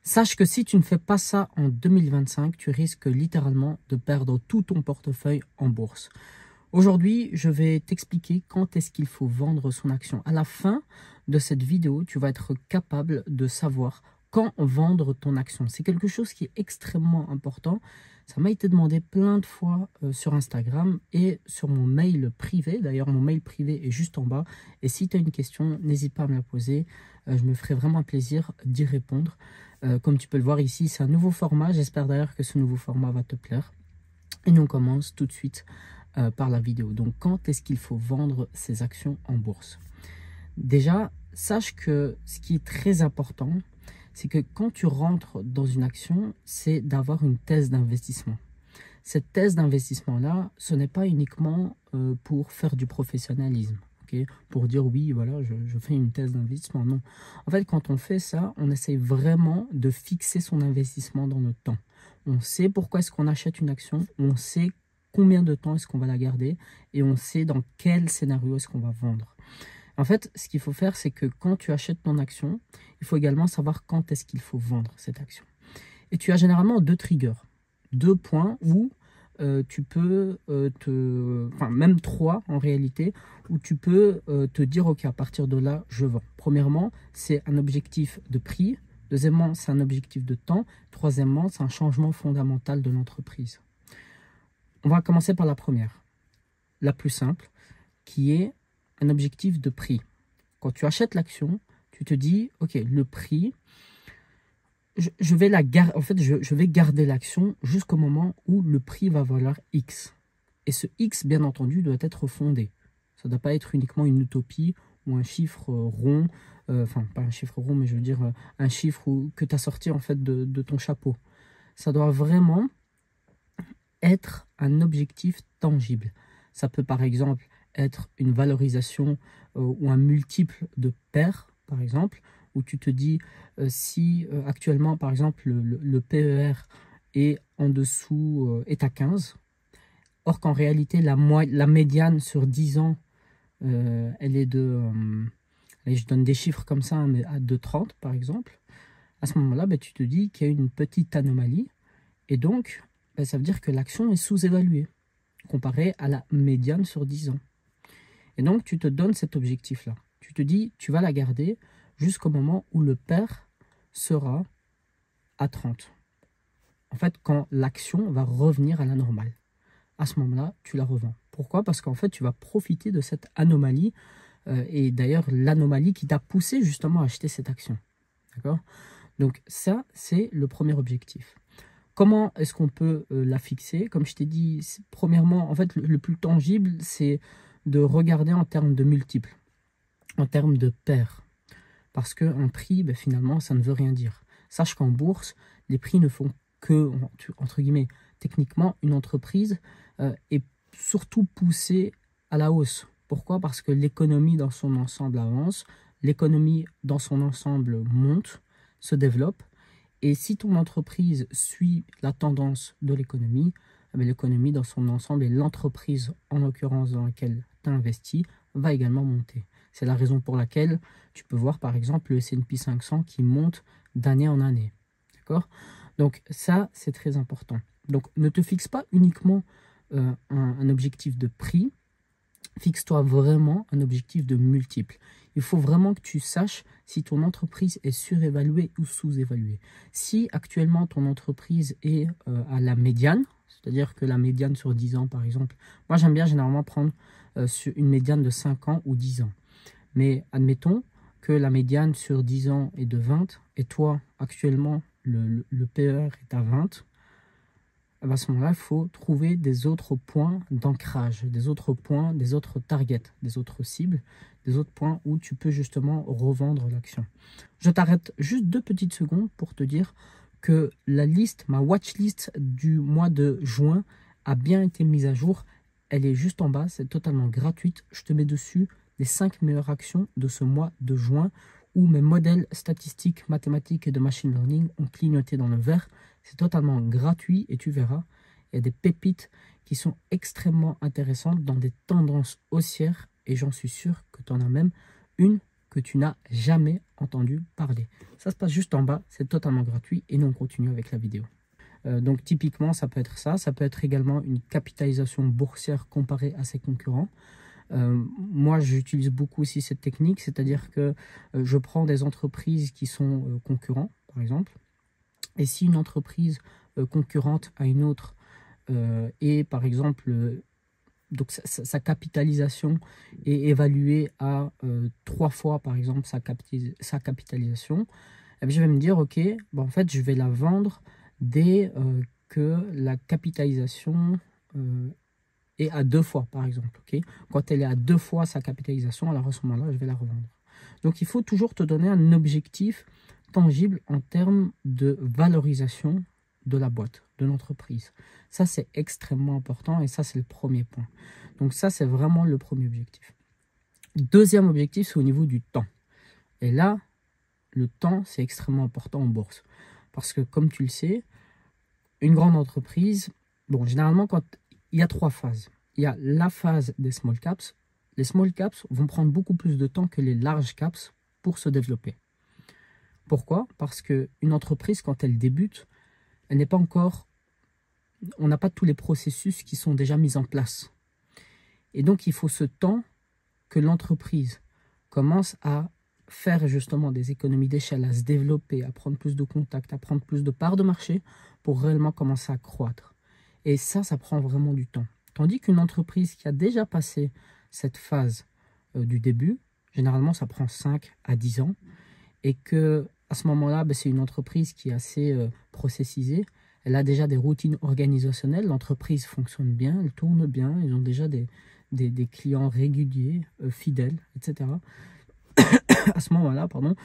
Sache que si tu ne fais pas ça en 2025, tu risques littéralement de perdre tout ton portefeuille en bourse. Aujourd'hui, je vais t'expliquer quand est-ce qu'il faut vendre son action. À la fin de cette vidéo, tu vas être capable de savoir quand vendre ton action. C'est quelque chose qui est extrêmement important. Ça m'a été demandé plein de fois sur Instagram et sur mon mail privé. D'ailleurs, mon mail privé est juste en bas. Et si tu as une question, n'hésite pas à me la poser. Je me ferai vraiment un plaisir d'y répondre. Comme tu peux le voir ici, c'est un nouveau format. J'espère d'ailleurs que ce nouveau format va te plaire. Et nous on commence tout de suite par la vidéo. Donc, quand est-ce qu'il faut vendre ses actions en bourse? Déjà, sache que ce qui est très important, c'est que quand tu rentres dans une action, c'est d'avoir une thèse d'investissement. Cette thèse d'investissement-là, ce n'est pas uniquement pour faire du professionnalisme. Okay, pour dire oui, voilà, je fais une thèse d'investissement. Non. En fait, quand on fait ça, on essaye vraiment de fixer son investissement dans le temps. On sait pourquoi est-ce qu'on achète une action, on sait combien de temps est-ce qu'on va la garder et on sait dans quel scénario est-ce qu'on va vendre. En fait, ce qu'il faut faire, c'est que quand tu achètes ton action, il faut également savoir quand est-ce qu'il faut vendre cette action. Et tu as généralement deux triggers, deux points où tu peux même trois en réalité, où tu peux te dire, ok, à partir de là, je vends. Premièrement, c'est un objectif de prix. Deuxièmement, c'est un objectif de temps. Troisièmement, c'est un changement fondamental de l'entreprise. On va commencer par la première, la plus simple, qui est un objectif de prix. Quand tu achètes l'action, tu te dis, ok, le prix, je vais garder l'action jusqu'au moment où le prix va valoir X. Et ce X, bien entendu, doit être fondé. Ça ne doit pas être uniquement une utopie ou un chiffre rond, enfin pas un chiffre rond, mais je veux dire un chiffre que tu as sorti en fait de ton chapeau. Ça doit vraiment être un objectif tangible. Ça peut par exemple être une valorisation ou un multiple de pair, par exemple, où tu te dis si actuellement, par exemple, le PER est en dessous, est à 15, or qu'en réalité, la médiane sur 10 ans, elle est de, allez, je donne des chiffres comme ça, mais de 30, par exemple, à ce moment-là, ben, tu te dis qu'il y a une petite anomalie, et donc, ben, ça veut dire que l'action est sous-évaluée, comparée à la médiane sur 10 ans. Et donc, tu te donnes cet objectif-là. Tu te dis, tu vas la garder jusqu'au moment où le pair sera à 30. En fait, quand l'action va revenir à la normale. À ce moment-là, tu la revends. Pourquoi? Parce qu'en fait, tu vas profiter de cette anomalie et d'ailleurs, l'anomalie qui t'a poussé justement à acheter cette action. D'accord? Donc, ça, c'est le premier objectif. Comment est-ce qu'on peut la fixer? Comme je t'ai dit, premièrement, en fait, le plus tangible, c'est de regarder en termes de multiples, en termes de paires. Parce qu'un prix, ben, finalement, ça ne veut rien dire. Sache qu'en bourse, les prix ne font que, entre guillemets, techniquement, une entreprise est surtout poussée à la hausse. Pourquoi? Parce que l'économie dans son ensemble avance, l'économie dans son ensemble monte, se développe. Et si ton entreprise suit la tendance de l'économie, l'économie dans son ensemble et l'entreprise, en l'occurrence dans laquelle tu as investi, va également monter. C'est la raison pour laquelle tu peux voir par exemple le S&P 500 qui monte d'année en année. D'accord? Donc ça, c'est très important. Donc ne te fixe pas uniquement un objectif de prix, fixe-toi vraiment un objectif de multiple. Il faut vraiment que tu saches si ton entreprise est surévaluée ou sous-évaluée. Si actuellement ton entreprise est à la médiane, c'est-à-dire que la médiane sur 10 ans par exemple, moi j'aime bien généralement prendre sur une médiane de 5 ans ou 10 ans. Mais admettons que la médiane sur 10 ans est de 20 et toi actuellement le PER est à 20. À ce moment-là, il faut trouver des autres points d'ancrage, des autres points, des autres targets, des autres cibles, des autres points où tu peux justement revendre l'action. Je t'arrête juste 2 petites secondes pour te dire que la liste, ma watchlist du mois de juin a bien été mise à jour. Elle est juste en bas, c'est totalement gratuite. Je te mets dessus les 5 meilleures actions de ce mois de juin où mes modèles statistiques, mathématiques et de machine learning ont clignoté dans le vert. C'est totalement gratuit et tu verras, il y a des pépites qui sont extrêmement intéressantes dans des tendances haussières et j'en suis sûr que tu en as même une que tu n'as jamais entendu parler. Ça se passe juste en bas, c'est totalement gratuit et nous on continue avec la vidéo. Donc typiquement, ça peut être ça peut être également une capitalisation boursière comparée à ses concurrents. Moi, j'utilise beaucoup aussi cette technique, c'est-à-dire que je prends des entreprises qui sont concurrents, par exemple, et si une entreprise concurrente à une autre est, par exemple, donc sa capitalisation est évaluée à 3 fois, par exemple, sa capitalisation, eh bien, je vais me dire, ok, en fait, je vais la vendre dès que la capitalisation est à 2 fois, par exemple. Okay, quand elle est à 2 fois sa capitalisation, alors à ce moment-là, je vais la revendre. Donc, il faut toujours te donner un objectif tangible en termes de valorisation de la boîte, de l'entreprise. Ça, c'est extrêmement important et ça, c'est le premier point. Donc ça, c'est vraiment le premier objectif. Deuxième objectif, c'est au niveau du temps. Et là, le temps, c'est extrêmement important en bourse. Parce que, comme tu le sais, une grande entreprise, bon, généralement, quand il y a 3 phases. Il y a la phase des small caps. Les small caps vont prendre beaucoup plus de temps que les large caps pour se développer. Pourquoi? Parce qu'une entreprise, quand elle débute, elle n'est pas encore... On n'a pas tous les processus qui sont déjà mis en place. Et donc, il faut ce temps que l'entreprise commence à faire justement des économies d'échelle, à se développer, à prendre plus de contacts, à prendre plus de parts de marché pour réellement commencer à croître. Et ça prend vraiment du temps. Tandis qu'une entreprise qui a déjà passé cette phase du début, généralement, ça prend 5 à 10 ans. Et que à ce moment-là, c'est une entreprise qui est assez processisée. Elle a déjà des routines organisationnelles. L'entreprise fonctionne bien, elle tourne bien. Ils ont déjà des clients réguliers, fidèles, etc. À ce moment-là, pardon,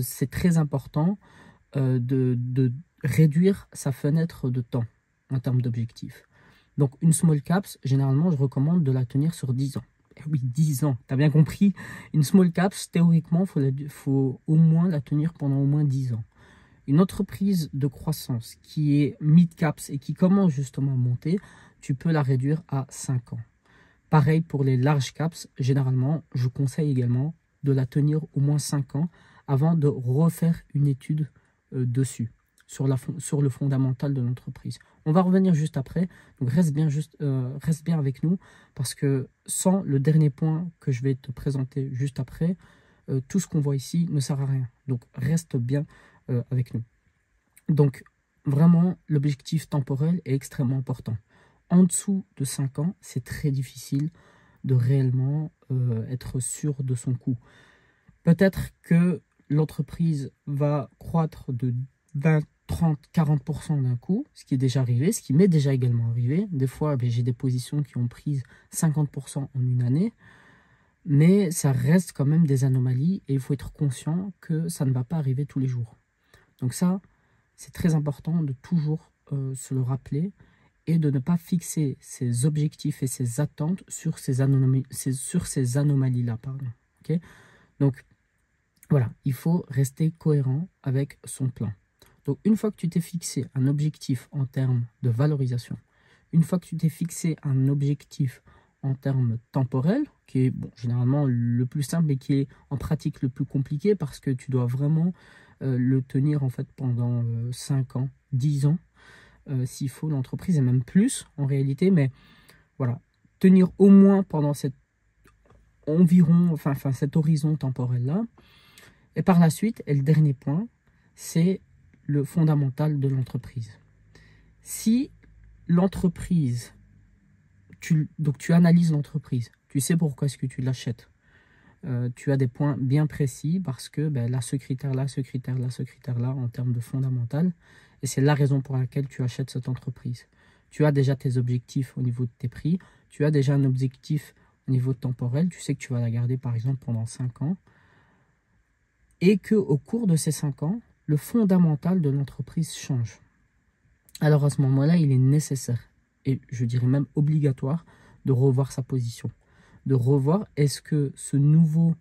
c'est très important de réduire sa fenêtre de temps en termes d'objectifs. Donc, une small caps, généralement, je recommande de la tenir sur 10 ans. Eh oui, 10 ans, tu as bien compris. Une small caps, théoriquement, il faut au moins la tenir pendant au moins 10 ans. Une entreprise de croissance qui est mid caps et qui commence justement à monter, tu peux la réduire à 5 ans. Pareil pour les large caps, généralement, je conseille également de la tenir au moins 5 ans avant de refaire une étude dessus, sur le fondamental de l'entreprise. On va revenir juste après, donc reste bien avec nous, parce que sans le dernier point que je vais te présenter juste après, tout ce qu'on voit ici ne sert à rien. Donc reste bien avec nous. Donc vraiment, l'objectif temporel est extrêmement important. En dessous de 5 ans, c'est très difficile de réellement être sûr de son coût. Peut-être que l'entreprise va croître de 20, 30, 40% d'un coup, ce qui est déjà arrivé, ce qui m'est déjà également arrivé. Des fois, j'ai des positions qui ont pris 50% en une année, mais ça reste quand même des anomalies et il faut être conscient que ça ne va pas arriver tous les jours. Donc ça, c'est très important de toujours se le rappeler et de ne pas fixer ses objectifs et ses attentes sur ces anomalies-là. Okay, donc, voilà, il faut rester cohérent avec son plan. Donc, une fois que tu t'es fixé un objectif en termes de valorisation, une fois que tu t'es fixé un objectif en termes temporels, qui est généralement le plus simple et qui est en pratique le plus compliqué parce que tu dois vraiment le tenir en fait pendant 5 ans, 10 ans, s'il faut l'entreprise, et même plus en réalité, mais voilà, tenir au moins pendant cet horizon temporel-là. Et par la suite, et le dernier point, c'est le fondamental de l'entreprise. Si l'entreprise, tu analyses l'entreprise, tu sais pourquoi est-ce que tu l'achètes. Tu as des points bien précis parce que là, ce critère-là, ce critère-là, ce critère-là en termes de fondamental. Et c'est la raison pour laquelle tu achètes cette entreprise. Tu as déjà tes objectifs au niveau de tes prix. Tu as déjà un objectif au niveau temporel. Tu sais que tu vas la garder par exemple pendant 5 ans. Et qu'au cours de ces 5 ans, le fondamental de l'entreprise change. Alors à ce moment-là, il est nécessaire, et je dirais même obligatoire, de revoir sa position. De revoir est-ce que ce nouveau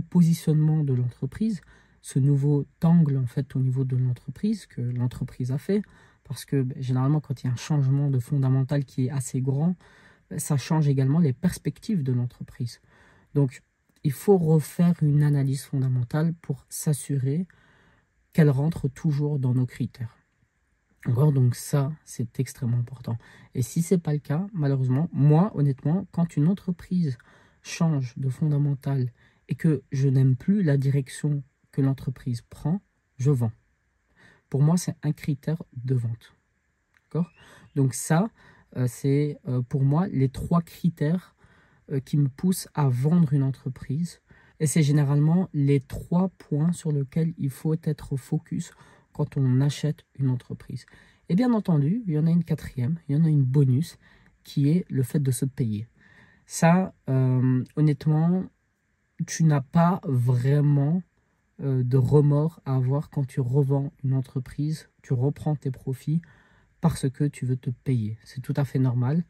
positionnement de l'entreprise, ce nouveau angle en fait au niveau de l'entreprise que l'entreprise a fait, parce que généralement quand il y a un changement de fondamental qui est assez grand, ça change également les perspectives de l'entreprise. Donc il faut refaire une analyse fondamentale pour s'assurer qu'elle rentre toujours dans nos critères. D'accord, donc ça, c'est extrêmement important. Et si ce n'est pas le cas, malheureusement, moi, honnêtement, quand une entreprise change de fondamental et que je n'aime plus la direction que l'entreprise prend, je vends. Pour moi, c'est un critère de vente. D'accord? Donc ça, c'est pour moi les 3 critères qui me poussent à vendre une entreprise. Et c'est généralement les 3 points sur lesquels il faut être focus quand on achète une entreprise. Et bien entendu, il y en a une 4e, il y en a une bonus, qui est le fait de se payer. Ça, honnêtement, tu n'as pas vraiment de remords à avoir quand tu revends une entreprise, tu reprends tes profits parce que tu veux te payer. C'est tout à fait normal.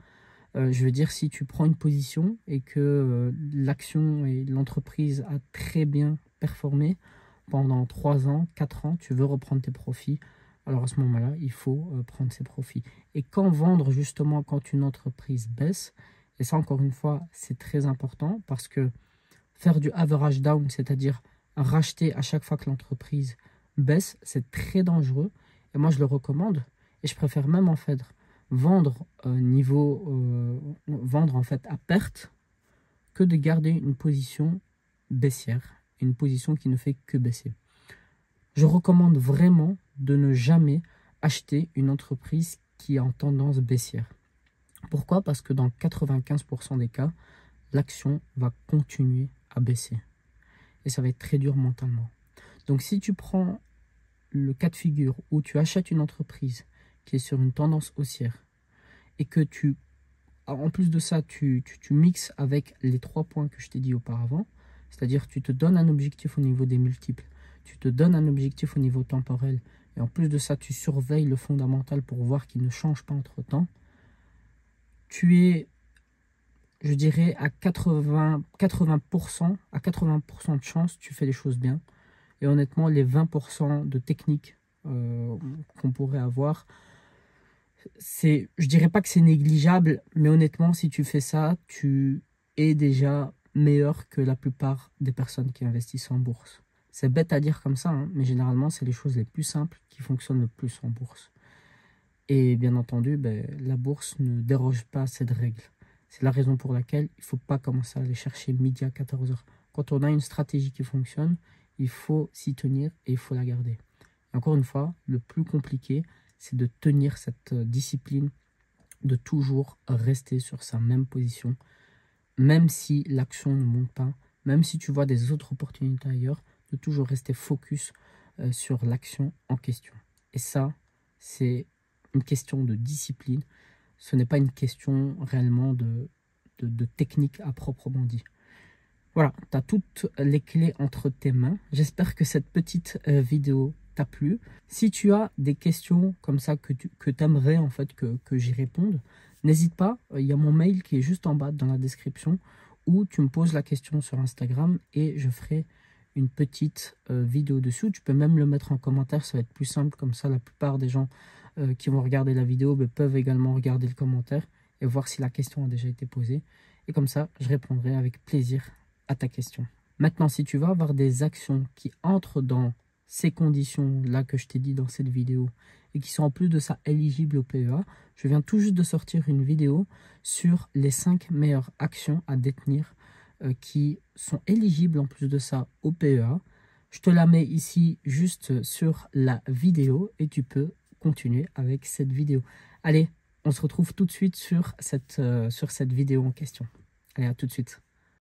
Je veux dire, si tu prends une position et que l'action et l'entreprise a très bien performé pendant 3 ans, 4 ans, tu veux reprendre tes profits, alors à ce moment-là, il faut prendre ses profits. Et quand vendre, justement, quand une entreprise baisse, et ça, encore une fois, c'est très important parce que faire du average down, c'est-à-dire racheter à chaque fois que l'entreprise baisse, c'est très dangereux. Et moi, je le recommande. Et je préfère même en fait vendre vendre en fait à perte que de garder une position baissière, une position qui ne fait que baisser. Je recommande vraiment de ne jamais acheter une entreprise qui est en tendance baissière. Pourquoi? Parce que dans 95% des cas, l'action va continuer à baisser. Et ça va être très dur mentalement. Donc si tu prends le cas de figure où tu achètes une entreprise qui est sur une tendance haussière et que en plus de ça, tu mixes avec les 3 points que je t'ai dit auparavant, c'est-à-dire tu te donnes un objectif au niveau des multiples, tu te donnes un objectif au niveau temporel, et en plus de ça, tu surveilles le fondamental pour voir qu'il ne change pas entre-temps, tu es, je dirais, à 80% de chance, tu fais les choses bien. Et honnêtement, les 20% de technique qu'on pourrait avoir, je dirais pas que c'est négligeable, mais honnêtement, si tu fais ça, tu es déjà meilleur que la plupart des personnes qui investissent en bourse. C'est bête à dire comme ça, hein, mais généralement, c'est les choses les plus simples qui fonctionnent le plus en bourse. Et bien entendu, la bourse ne déroge pas à cette règle. C'est la raison pour laquelle il ne faut pas commencer à aller chercher midi à 14 h. Quand on a une stratégie qui fonctionne, il faut s'y tenir et il faut la garder. Et encore une fois, le plus compliqué, c'est de tenir cette discipline, de toujours rester sur sa même position, même si l'action ne monte pas, même si tu vois des autres opportunités ailleurs, de toujours rester focus sur l'action en question. Et ça, c'est une question de discipline. Ce n'est pas une question réellement de technique à proprement dit. Voilà, tu as toutes les clés entre tes mains. J'espère que cette petite vidéo t'a plu. Si tu as des questions comme ça que tu aimerais en fait que j'y réponde, n'hésite pas. Il y a mon mail qui est juste en bas dans la description où tu me poses la question sur Instagram et je ferai une petite vidéo dessus. Tu peux même le mettre en commentaire, ça va être plus simple. Comme ça, la plupart des gens qui vont regarder la vidéo peuvent également regarder le commentaire et voir si la question a déjà été posée. Et comme ça, je répondrai avec plaisir à ta question. Maintenant, si tu vas avoir des actions qui entrent dans ces conditions-là que je t'ai dit dans cette vidéo et qui sont en plus de ça éligibles au PEA, je viens tout juste de sortir une vidéo sur les 5 meilleures actions à détenir qui sont éligibles en plus de ça au PEA. Je te la mets ici juste sur la vidéo et tu peux continuer avec cette vidéo. Allez, on se retrouve tout de suite sur cette vidéo en question. Allez, à tout de suite.